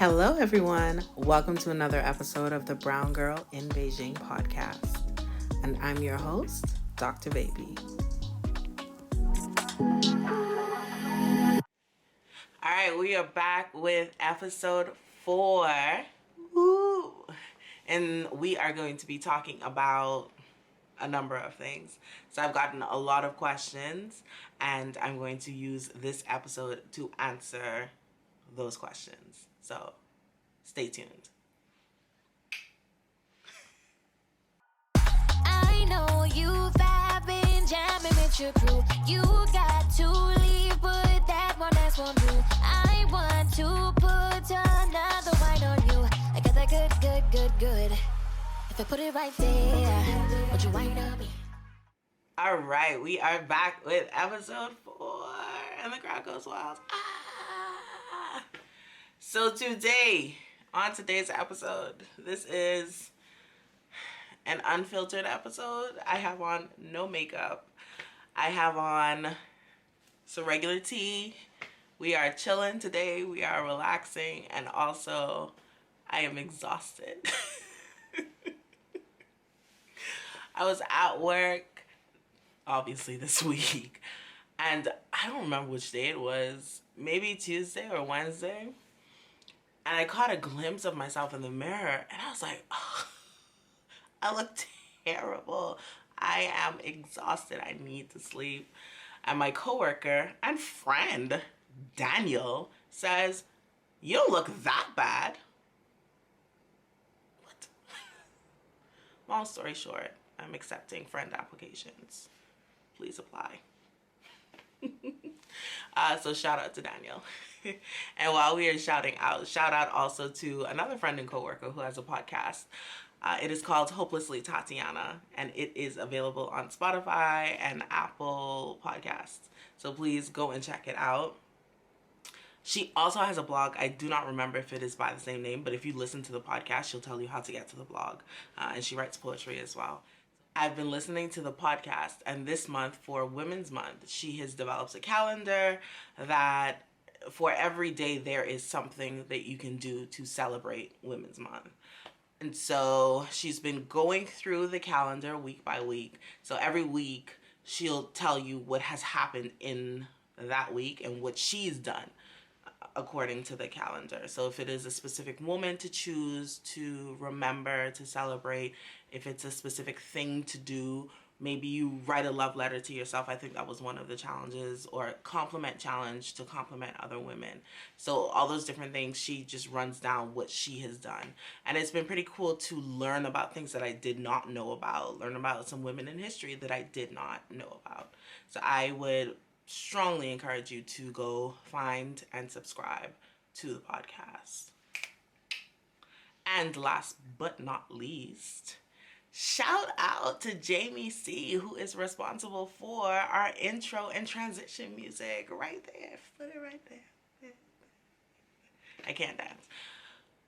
Hello, everyone. Welcome to another episode of the Brown Girl in Beijing podcast. And I'm your host, Dr. Baby. All right, we are back with episode 4. Woo! And we are going to be talking about a number of things. So I've gotten a lot of questions, and I'm going to use this episode to answer those questions. So stay tuned. I know you've been jamming with your crew. You got to leave, but that one last won't do. I want to put another wine on you. I got that good. If I put it right there, would you wine on me? All right, we are back with episode 4, and the crowd goes wild. So today, on today's episode, this is an unfiltered episode. I have on no makeup. I have on some regular tea. We are chilling today. We are relaxing, and also I am exhausted. I was at work, obviously, this week, and I don't remember which day it was, maybe Tuesday or Wednesday, and I caught a glimpse of myself in the mirror, and I was like, oh, I look terrible. I am exhausted. I need to sleep. And my coworker and friend, Daniel, says, you don't look that bad. What? Long story short, I'm accepting friend applications. Please apply. So shout out to Daniel. And while we are shouting out, shout out also to another friend and coworker who has a podcast. It is called Hopelessly Tatiana, and it is available on Spotify and Apple Podcasts. So please go and check it out. She also has a blog. I do not remember if it is by the same name, but if you listen to the podcast, she'll tell you how to get to the blog. And she writes poetry as well. I've been listening to the podcast, and this month, for Women's Month, she has developed a calendar that for every day there is something that you can do to celebrate Women's Month. And so she's been going through the calendar week by week. So every week she'll tell you what has happened in that week and what she's done according to the calendar. So if it is a specific woman to choose, to remember, to celebrate, if it's a specific thing to do, maybe you write a love letter to yourself. I think that was one of the challenges, or a compliment challenge to compliment other women. So all those different things, she just runs down what she has done. And it's been pretty cool to learn about things that I did not know about, learn about some women in history that I did not know about. So I would strongly encourage you to go find and subscribe to the podcast. And last but not least, shout out to Jamie C, who is responsible for our intro and transition music right there. Put it right there. I can't dance,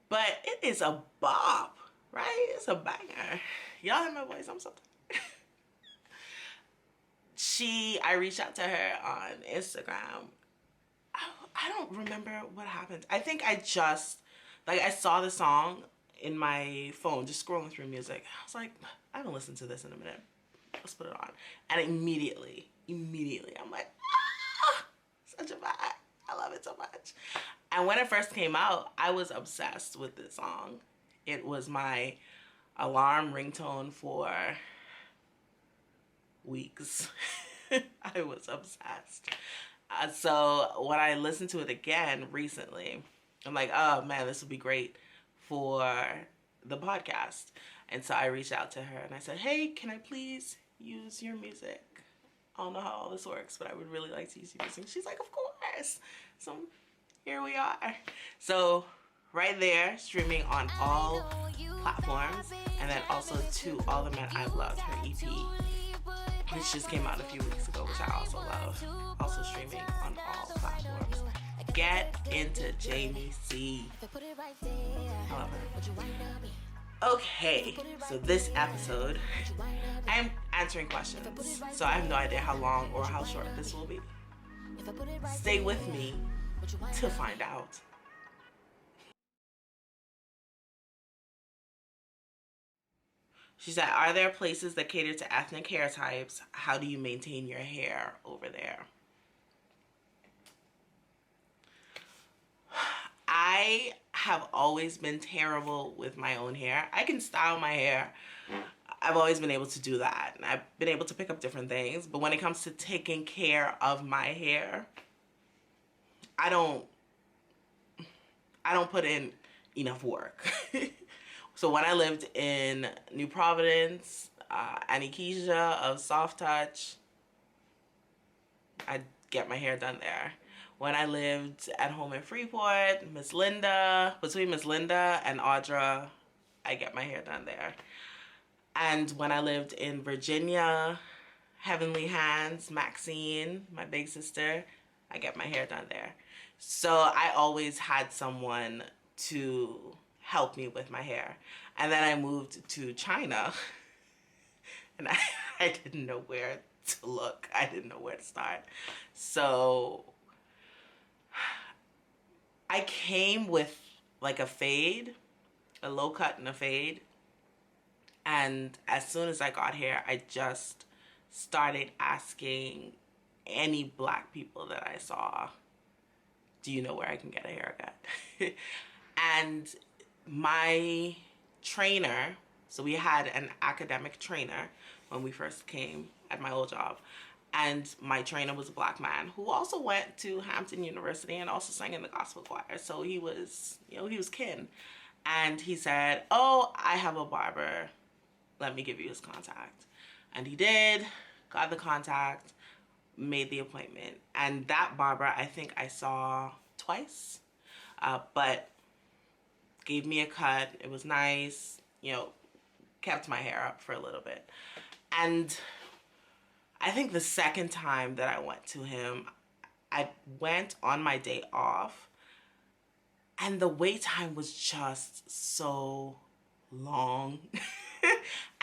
but it is a bop, right? It's a banger. Y'all hear my voice? I'm so tired. I reached out to her on Instagram. I don't remember what happened. I think I saw the song in my phone, just scrolling through music. I was like, I haven't listened to this in a minute. Let's put it on. And immediately, I'm like, such a vibe. I love it so much. And when it first came out, I was obsessed with this song. It was my alarm ringtone for weeks. I was obsessed. So when I listened to it again recently, I'm like, oh man, this would be great for the podcast. And so I reached out to her and I said, hey, can I please use your music? I don't know how all this works, but I would really like to use your music. She's like, of course. So here we are. So right there, streaming on all platforms, and then also to All the Men I've Loved, her EP, which just came out a few weeks ago, which I also love. Also streaming on all platforms. Get into Jamie C. I love her. Okay, so this episode, I'm answering questions. So I have no idea how long or how short this will be. Stay with me to find out. She said, are there places that cater to ethnic hair types? How do you maintain your hair over there? I have always been terrible with my own hair. I can style my hair. I've always been able to do that. And I've been able to pick up different things. But when it comes to taking care of my hair, I don't put in enough work. So when I lived in New Providence, Annie Keisha of Soft Touch, I'd get my hair done there. When I lived at home in Freeport, Miss Linda, between Miss Linda and Audra, I get my hair done there. And when I lived in Virginia, Heavenly Hands, Maxine, my big sister, I get my hair done there. So I always had someone to help me with my hair. And then I moved to China and I didn't know where to look. I didn't know where to start. So I came with like a fade, a low cut and a fade. And as soon as I got here, I just started asking any black people that I saw, do you know where I can get a haircut? And my trainer, so we had an academic trainer when we first came at my old job, and my trainer was a black man who also went to Hampton University and also sang in the gospel choir. So he was, he was kin. And he said, oh, I have a barber. Let me give you his contact. And he did, got the contact, made the appointment. And that barber, I think I saw twice, but gave me a cut. It was nice, kept my hair up for a little bit. And I think the second time that I went to him, I went on my day off, and the wait time was just so long.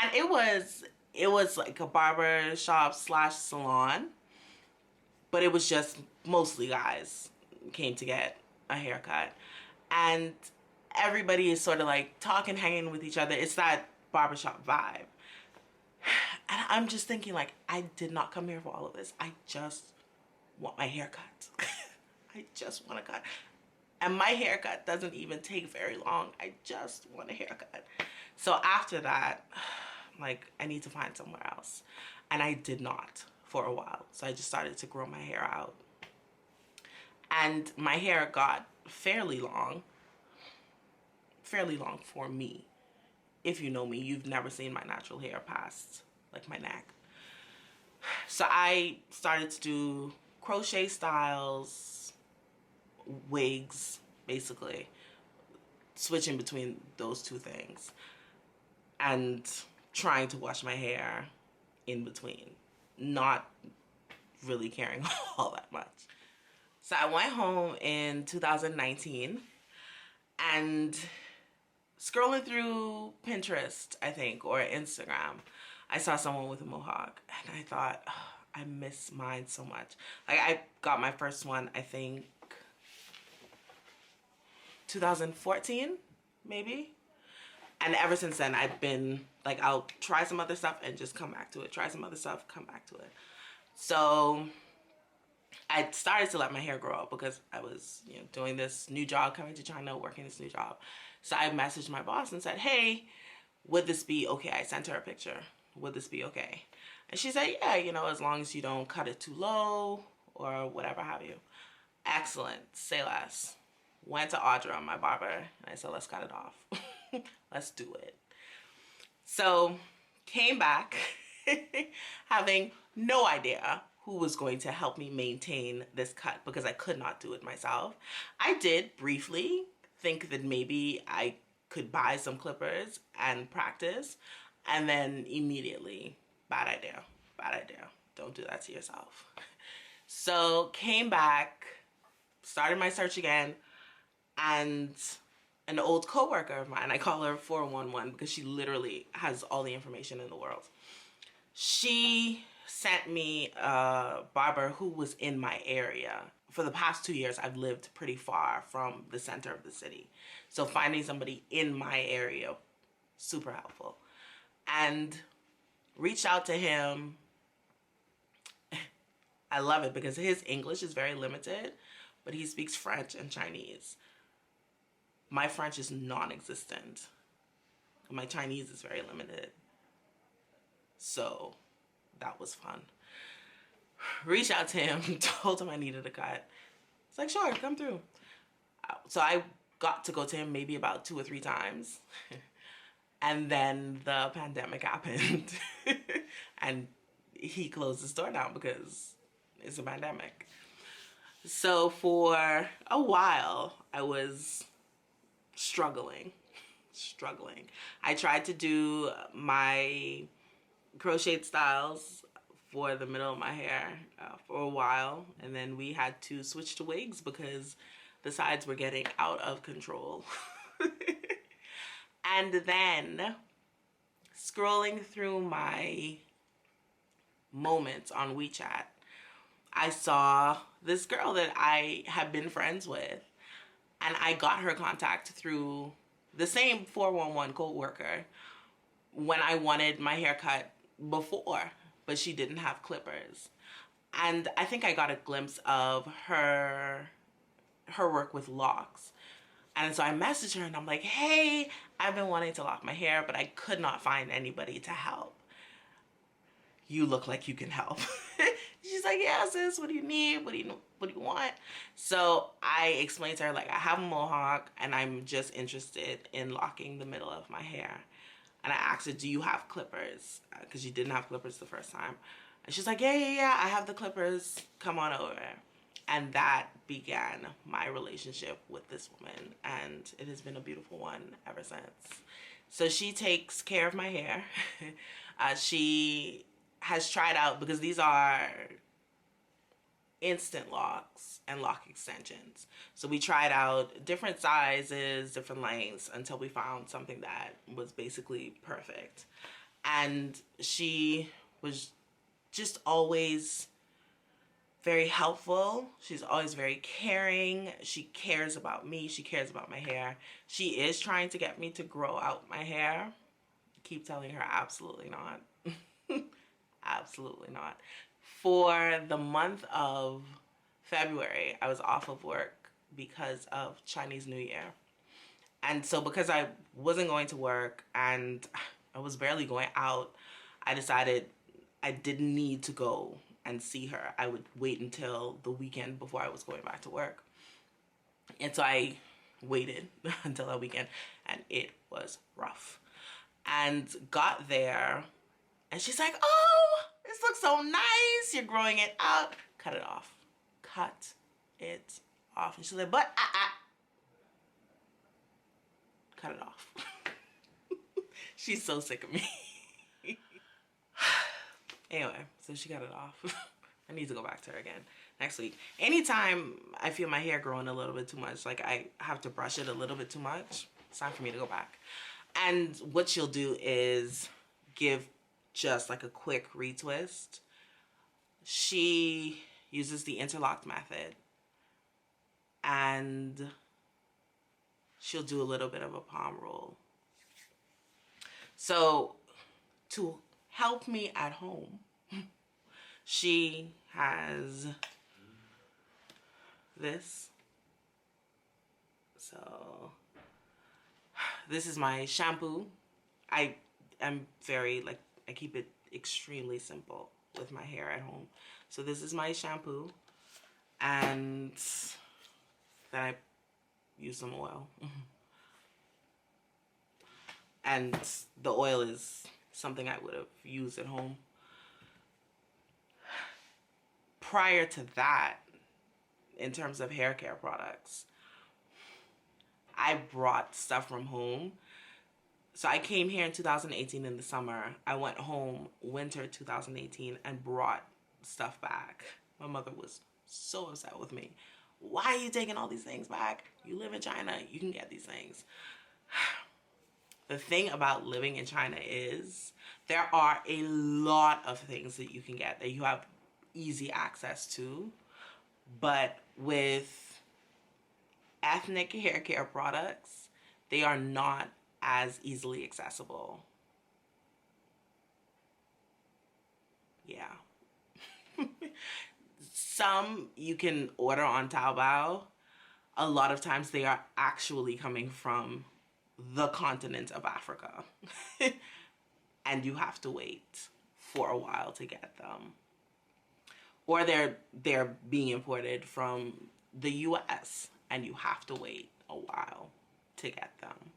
And it was like a barber shop / salon, but it was just mostly guys came to get a haircut. And everybody is sort of like talking, hanging with each other. It's that barbershop vibe. And I'm just thinking, like, I did not come here for all of this. I just want my haircut. I just want a cut. And my haircut doesn't even take very long. I just want a haircut. So after that, like, I need to find somewhere else. And I did not for a while. So I just started to grow my hair out. And my hair got fairly long for me. If you know me, you've never seen my natural hair past like my neck. So I started to do crochet styles, wigs, basically, switching between those two things, and trying to wash my hair in between, not really caring all that much. So I went home in 2019 and scrolling through Pinterest, I think, or Instagram, I saw someone with a mohawk and I thought, oh, I miss mine so much. Like, I got my first one, I think, 2014, maybe. And ever since then, I've been like, I'll try some other stuff and just come back to it. Try some other stuff, come back to it. So I started to let my hair grow up because I was, doing this new job, coming to China, working this new job. So I messaged my boss and said, hey, would this be okay? I sent her a picture. Would this be okay? And she said, yeah, as long as you don't cut it too low or whatever have you. Excellent. Say less. Went to Audra, my barber, and I said, let's cut it off. Let's do it. So came back having no idea who was going to help me maintain this cut because I could not do it myself. I did briefly think that maybe I could buy some clippers and practice, and then immediately, bad idea. Don't do that to yourself. So came back, started my search again, and an old coworker of mine, I call her 411 because she literally has all the information in the world. She sent me a barber who was in my area. For the past 2 years, I've lived pretty far from the center of the city. So finding somebody in my area, super helpful. and reached out to him. I love it because his English is very limited, but he speaks French and Chinese. My French is non-existent. My Chinese is very limited. So that was fun. Reached out to him, told him I needed a cut. It's like, sure, come through. So I got to go to him maybe about 2 or 3 times. And then the pandemic happened. And he closed his store down because it's a pandemic. So for a while, I was struggling. I tried to do my crocheted styles for the middle of my hair for a while, and then we had to switch to wigs because the sides were getting out of control. And then scrolling through my moments on WeChat, I saw this girl that I have been friends with, and I got her contact through the same 411 co-worker when I wanted my hair cut before, but she didn't have clippers. And I think I got a glimpse of her work with locks. And so I messaged her and I'm like, hey, I've been wanting to lock my hair, but I could not find anybody to help. You look like you can help. She's like, yeah, sis, what do you need? What do you want? So I explained to her, like, I have a mohawk and I'm just interested in locking the middle of my hair. And I asked her, do you have clippers? Because you didn't have clippers the first time. And she's like, yeah, I have the clippers. Come on over. And that began my relationship with this woman. And it has been a beautiful one ever since. So she takes care of my hair. She has tried out, because these are instant locks and lock extensions. So we tried out different sizes, different lengths, until we found something that was basically perfect. And she was just always very helpful. She's always very caring. She cares about me. She cares about my hair. She is trying to get me to grow out my hair. I keep telling her, absolutely not. Absolutely not. For the month of February, I was off of work because of Chinese New Year. And so because I wasn't going to work and I was barely going out, I decided I didn't need to go and see her. I would wait until the weekend before I was going back to work. And so I waited until that weekend, and it was rough. And got there, and she's like, oh, this looks so nice. You're growing it out. Cut it off. Cut it off. And she's like, but cut it off. She's so sick of me. Anyway, so she got it off. I need to go back to her again next week. Anytime I feel my hair growing a little bit too much, like I have to brush it a little bit too much, it's time for me to go back. And what she'll do is give just like a quick retwist. She uses the interlocked method, and she'll do a little bit of a palm roll. So to help me at home, she has this. So this is my shampoo. I am very, like, I keep it extremely simple with my hair at home. So this is my shampoo, and then I use some oil. And the oil is something I would have used at home. Prior to that, in terms of hair care products, I brought stuff from home. So I came here in 2018 in the summer. I went home winter 2018 and brought stuff back. My mother was so upset with me. Why are you taking all these things back? You live in China, you can get these things. The thing about living in China is there are a lot of things that you can get that you have easy access to, but with ethnic hair care products, they are not as easily accessible. Yeah. Some you can order on Taobao. A lot of times they are actually coming from the continent of Africa. And you have to wait for a while to get them. Or they're being imported from the US and you have to wait a while to get them.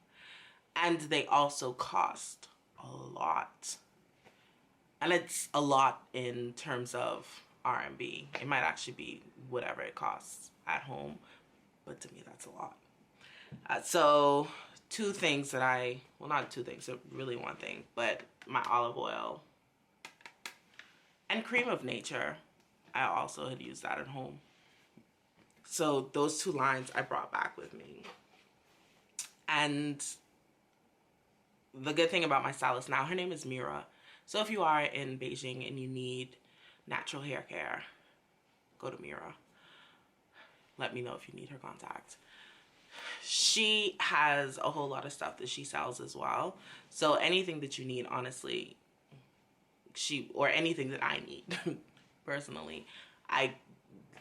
And they also cost a lot. And it's a lot in terms of RMB. It might actually be whatever it costs at home, but to me that's a lot. So two things that well, not two things, really one thing, but my olive oil and cream of nature. I also had used that at home. So those two lines I brought back with me. And the good thing about my stylist now, her name is Mira. So if you are in Beijing and you need natural hair care, go to Mira. Let me know if you need her contact. She has a whole lot of stuff that she sells as well. So anything that you need, honestly, or anything that I need, personally, I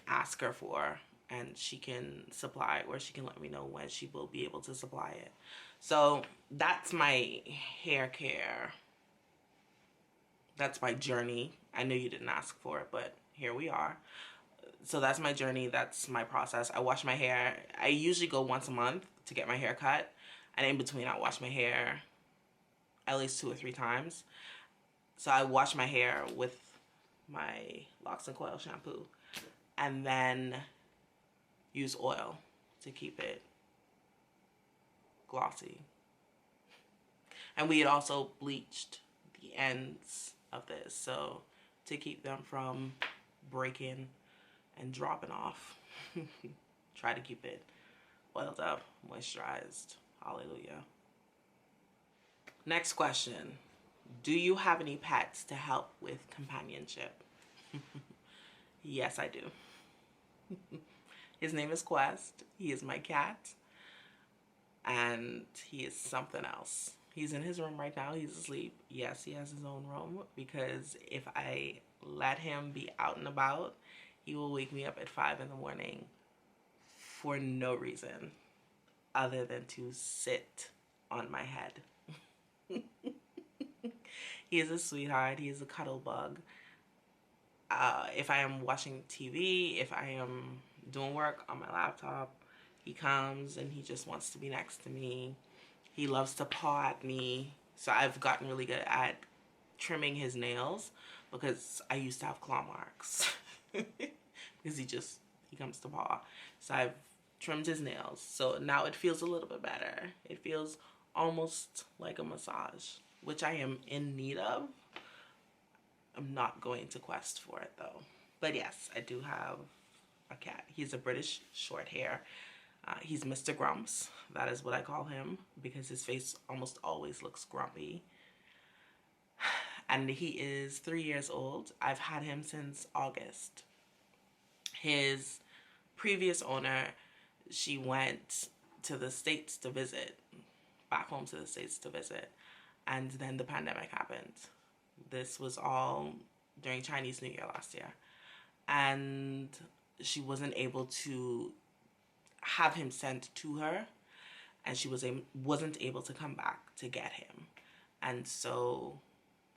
ask her for, and she can supply, or she can let me know when she will be able to supply it. So that's my hair care. That's my journey. I know you didn't ask for it, but here we are. So that's my journey. That's my process. I wash my hair. I usually go once a month to get my hair cut. And in between, I wash my hair at least 2 or 3 times. So I wash my hair with my xoxo shampoo. And then use oil to keep it glossy. And we had also bleached the ends of this, so to keep them from breaking and dropping off. Try to keep it oiled up, moisturized. Hallelujah. Next question. Do you have any pets to help with companionship? Yes, I do. His name is Quest. He is my cat. And he is something else. He's in his room right now. He's asleep. Yes, he has his own room, because if I let him be out and about, he will wake me up at 5 in the morning for no reason other than to sit on my head. He is a sweetheart. He is a cuddle bug. If I am watching TV, if I am doing work on my laptop, he comes and he just wants to be next to me. He loves to paw at me. So I've gotten really good at trimming his nails, because I used to have claw marks. Because he comes to paw. So I've trimmed his nails. So now it feels a little bit better. It feels almost like a massage, which I am in need of. I'm not going to quest for it though. But yes, I do have a cat. He's a British short hair. He's Mr. Grumps. That is what I call him, because his face almost always looks grumpy. And he is 3 years old. I've had him since August. His previous owner, she went to the States to visit, back home to the States to visit. And then the pandemic happened. This was all during Chinese New Year last year. And she wasn't able to have him sent to her, and she wasn't able to come back to get him. And so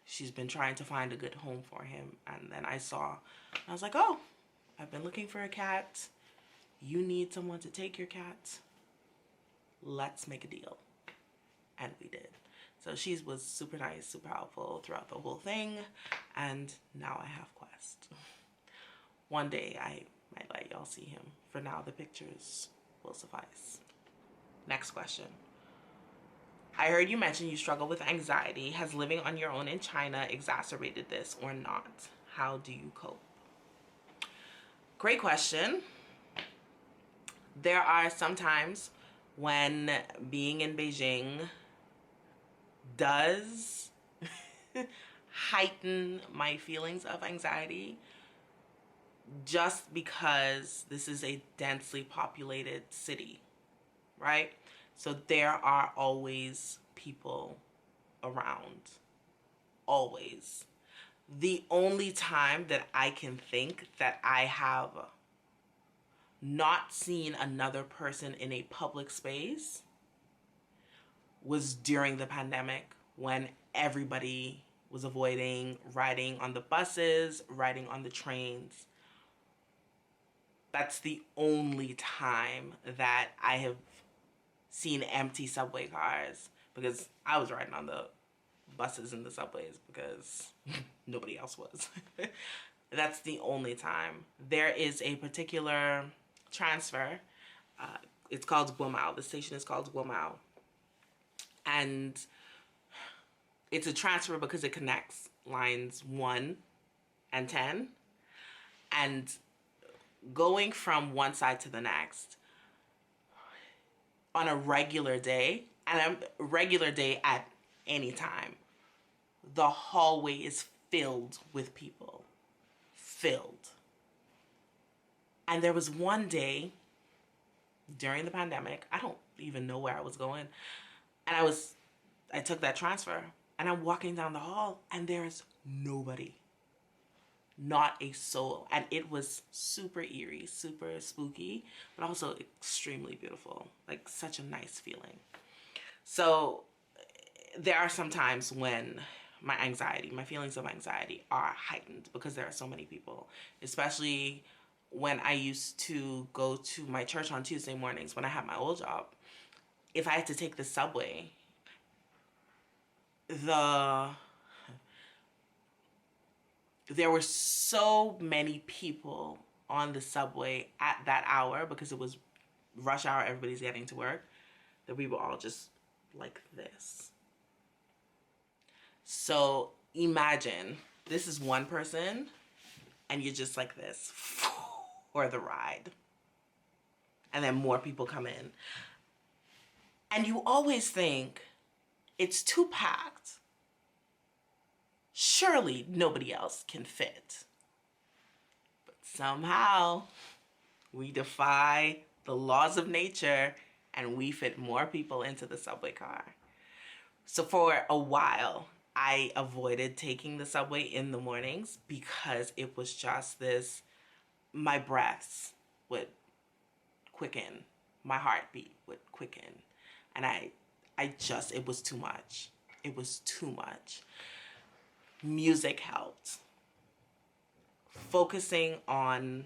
she's been trying to find a good home for him. And then I was like, oh, I've been looking for a cat. You need someone to take your cat. Let's make a deal. And we did. So she was super nice, super helpful throughout the whole thing. And now I have Quest. One day I might let y'all see him. For now, the pictures will suffice. Next question. I heard you mention you struggle with anxiety. Has living on your own in China exacerbated this or not? How do you cope? Great question. There are some times when being in Beijing does heighten my feelings of anxiety, just because this is a densely populated city, right? So there are always people around, always. The only time that I can think that I have not seen another person in a public space was during the pandemic, when everybody was avoiding riding on the buses, riding on the trains. That's the only time that I have seen empty subway cars, because I was riding on the buses and the subways because nobody else was. That's the only time. There is a particular transfer. It's called Guamao. The station is called Guamao. And it's a transfer because it connects lines 1 and 10. And going from one side to the next on a regular day, and a regular day at any time, the hallway is filled with people. Filled. And there was one day during the pandemic, I don't even know where I was going, and I took that transfer, and I'm walking down the hall, and there's nobody. Not a soul. And it was super eerie, super spooky, but also extremely beautiful. Like, such a nice feeling. So there are some times when my feelings of anxiety are heightened because there are so many people, especially when I used to go to my church on Tuesday mornings when I had my old job. If I had to take the subway, there were so many people on the subway at that hour because it was rush hour, everybody's getting to work, that we were all just like this. So imagine this is one person and you're just like this for the ride. And then more people come in. And you always think it's too packed. Surely nobody else can fit. But somehow we defy the laws of nature and we fit more people into the subway car. So for a while, I avoided taking the subway in the mornings because it was just this, my breaths would quicken, my heartbeat would quicken. And it was too much. It was too much. Music helped. Focusing on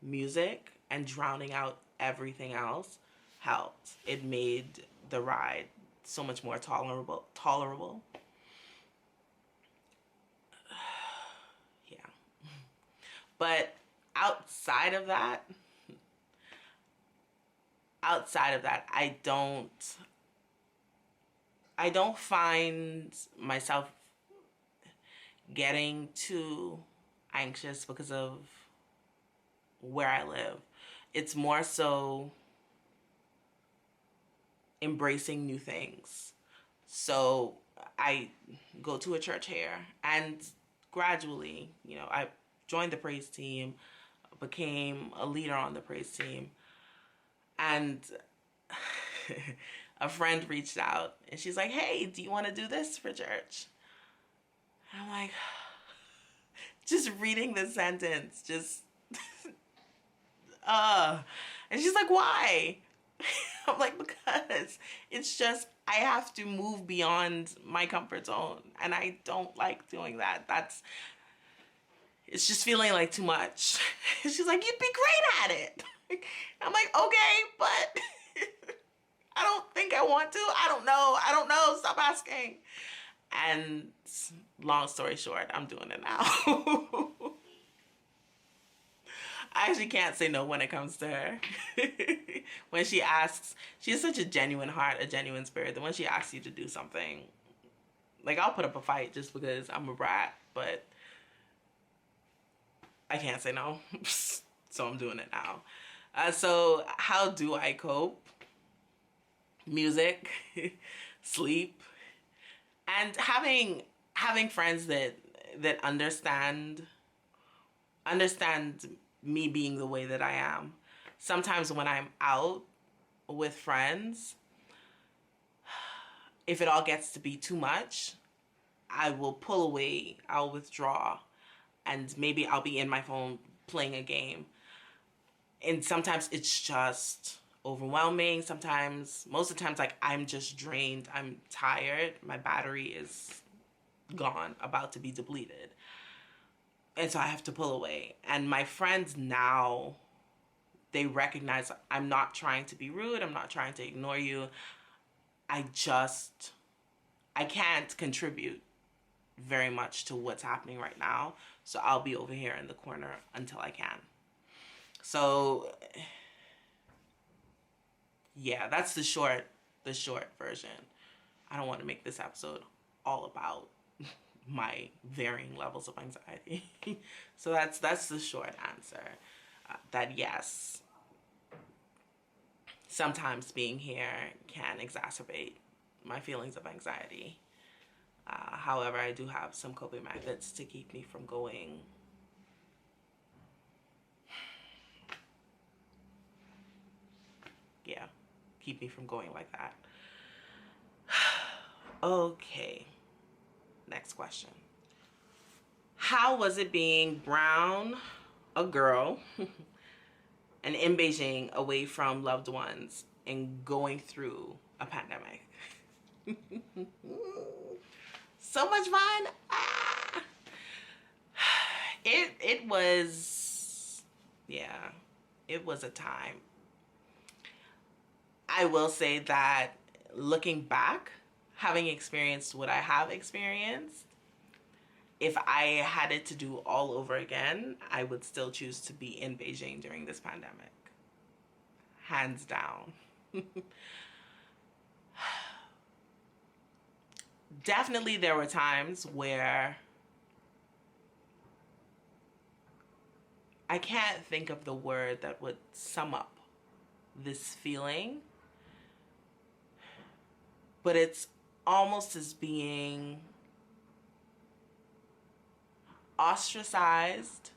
music and drowning out everything else helped. It made the ride so much more tolerable. Yeah. But outside of that, I don't find myself getting too anxious because of where I live. It's more so embracing new things. So I go to a church here, and gradually, I joined the praise team, became a leader on the praise team, and a friend reached out and she's like, hey, do you want to do this for church? And I'm like, just reading the sentence, and she's like, why? I'm like, because it's just, I have to move beyond my comfort zone, and I don't like doing that. It's just feeling like too much. She's like, you'd be great at it. I'm like, okay, but I don't think I want to. I don't know. Stop asking. And long story short, I'm doing it now. I actually can't say no when it comes to her. When she asks, she has such a genuine heart, a genuine spirit, that when she asks you to do something, like, I'll put up a fight just because I'm a brat, but I can't say no. So I'm doing it now. So how do I cope? Music, sleep, and having friends that understand me being the way that I am. Sometimes when I'm out with friends, if it all gets to be too much, I will pull away, I'll withdraw, and maybe I'll be in my phone playing a game. And sometimes it's just overwhelming. Sometimes, most of the times, like, I'm just drained. I'm tired. My battery is gone, about to be depleted. And so I have to pull away. And my friends now, they recognize I'm not trying to be rude. I'm not trying to ignore you. I can't contribute very much to what's happening right now. So I'll be over here in the corner until I can. So yeah, that's the short version. I don't want to make this episode all about my varying levels of anxiety. So that's the short answer. That yes, sometimes being here can exacerbate my feelings of anxiety. However, I do have some coping methods to keep me from going keep me from going like that. Okay, next question. How was it being brown, a girl, and in Beijing, away from loved ones and going through a pandemic? So much fun. It was, yeah, it was a time. I will say that looking back, having experienced what I have experienced, if I had it to do all over again, I would still choose to be in Beijing during this pandemic. Hands down. Definitely there were times where I can't think of the word that would sum up this feeling, but it's almost as being ostracized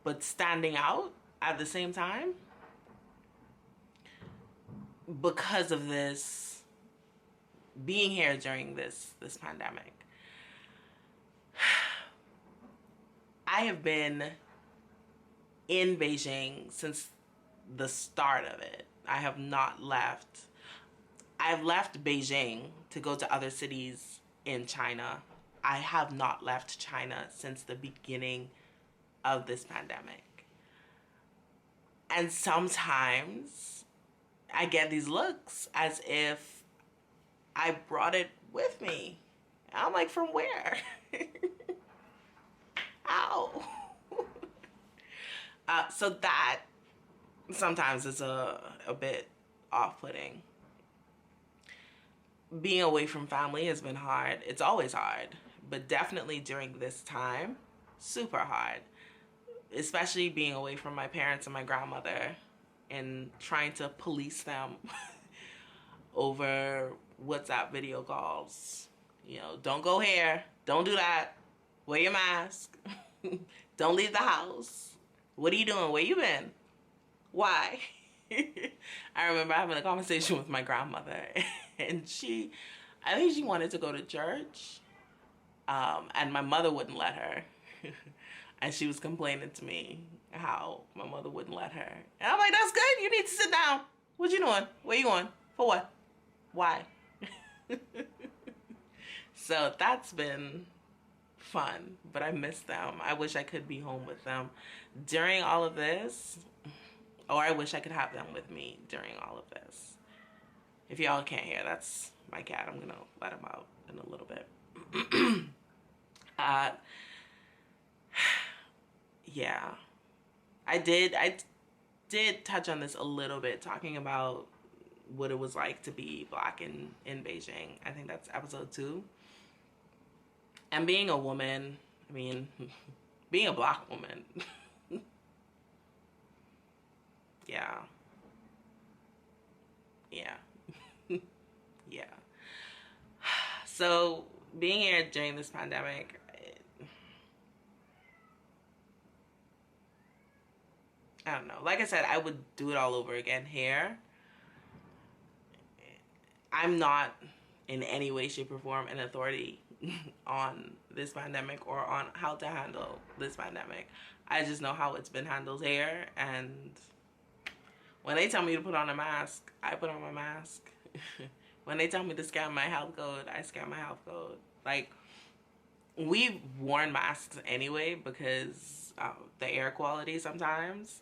but standing out at the same time because of this being here during this pandemic. I have been in Beijing since the start of it. I have not left. I've left Beijing to go to other cities in China. I have not left China since the beginning of this pandemic. And sometimes I get these looks as if I brought it with me. I'm like, from where? How? So that sometimes is a bit off-putting. Being away from family has been hard. It's always hard, but definitely during this time, super hard. Especially being away from my parents and my grandmother and trying to police them over WhatsApp video calls. You know, don't go here, don't do that, wear your mask, don't leave the house. What are you doing? Where you been? Why? I remember having a conversation with my grandmother, and I think she wanted to go to church, and my mother wouldn't let her. And she was complaining to me how my mother wouldn't let her. And I'm like, that's good. You need to sit down. What you doing? Where you going? For what? Why? So that's been fun, but I miss them. I wish I could be home with them during all of this, or I wish I could have them with me during all of this. If y'all can't hear, that's my cat. I'm gonna let him out in a little bit. Yeah, I did touch on this a little bit, talking about what it was like to be Black in Beijing. I think that's episode 2. And being a woman, I mean, being a Black woman, yeah. So being here during this pandemic, I don't know. Like I said, I would do it all over again here. I'm not in any way, shape, or form an authority on this pandemic or on how to handle this pandemic. I just know how it's been handled here, and when they tell me to put on a mask, I put on my mask. When they tell me to scan my health code, I scan my health code. Like, we've worn masks anyway because the air quality sometimes.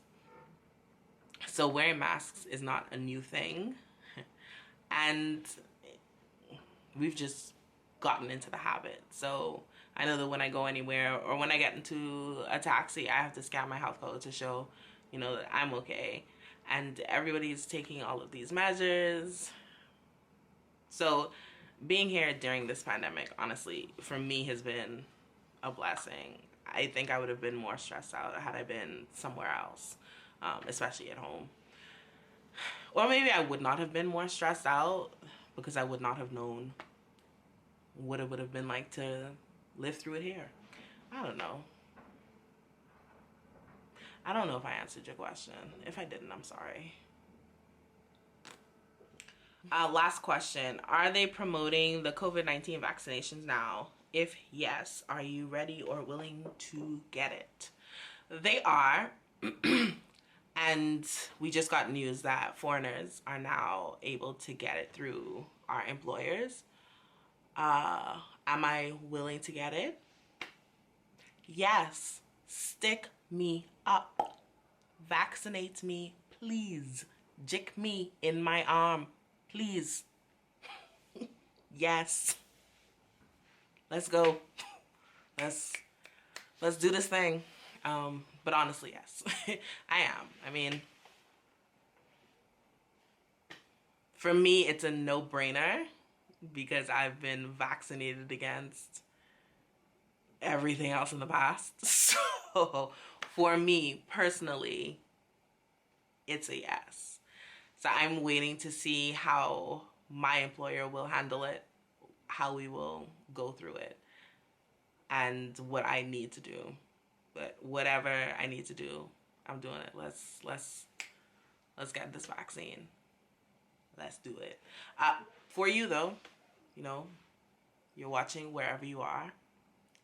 So wearing masks is not a new thing. And we've just gotten into the habit. So I know that when I go anywhere or when I get into a taxi, I have to scan my health code to show, you know, that I'm okay. And everybody's taking all of these measures. So being here during this pandemic, honestly, for me has been a blessing. I think I would have been more stressed out had I been somewhere else, especially at home. Or maybe I would not have been more stressed out because I would not have known what it would have been like to live through it here. I don't know. I don't know if I answered your question. If I didn't, I'm sorry. Last question. Are they promoting the COVID-19 vaccinations now? If yes, are you ready or willing to get it? They are. And we just got news that foreigners are now able to get it through our employers. Am I willing to get it? Yes. Stick me up. Vaccinate me, please. Jick me in my arm, please. Yes. Let's go. Let's do this thing. But honestly, yes, I am. I mean, for me, it's a no-brainer because I've been vaccinated against everything else in the past. So for me personally, it's a yes. So I'm waiting to see how my employer will handle it, how we will go through it, and what I need to do. But whatever I need to do, I'm doing it. Let's get this vaccine. Let's do it. For you though, you know, you're watching wherever you are.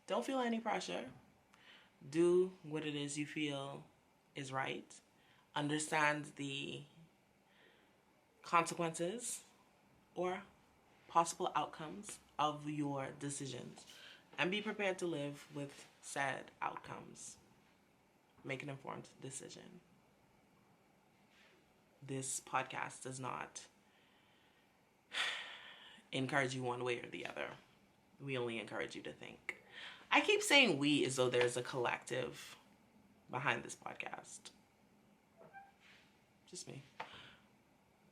Don't feel any pressure. Do what it is you feel is right. Understand the consequences or possible outcomes of your decisions. And be prepared to live with said outcomes. Make an informed decision. This podcast does not encourage you one way or the other. We only encourage you to think. I keep saying we as though there's a collective behind this podcast. Just me.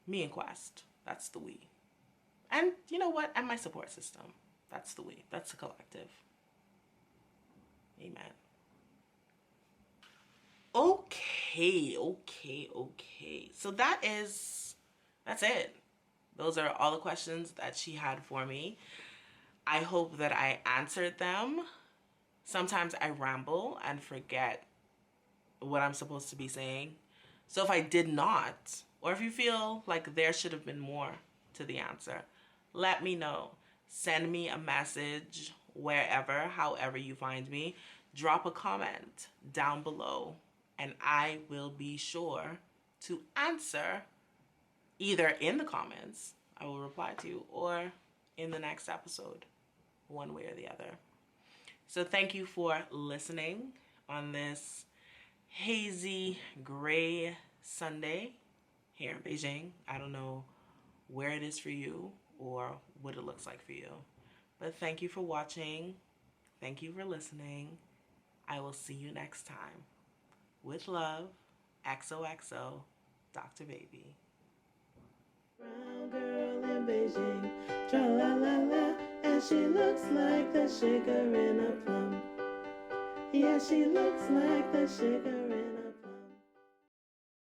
Me and Quest. That's the we. And you know what? And my support system. That's the we. That's the collective. Amen. Okay. So that's it. Those are all the questions that she had for me. I hope that I answered them. Sometimes I ramble and forget what I'm supposed to be saying. So if I did not, or if you feel like there should have been more to the answer, let me know. Send me a message wherever, however you find me. Drop a comment down below and I will be sure to answer either in the comments, I will reply to you, or in the next episode, one way or the other. So thank you for listening on this hazy gray Sunday here in Beijing. I don't know where it is for you or what it looks like for you. But thank you for watching. Thank you for listening. I will see you next time. With love, XOXO, Dr. Baby. Brown girl in Beijing, tra-la-la-la, and she looks like the sugar in a plum. Yeah, she looks like the sugar in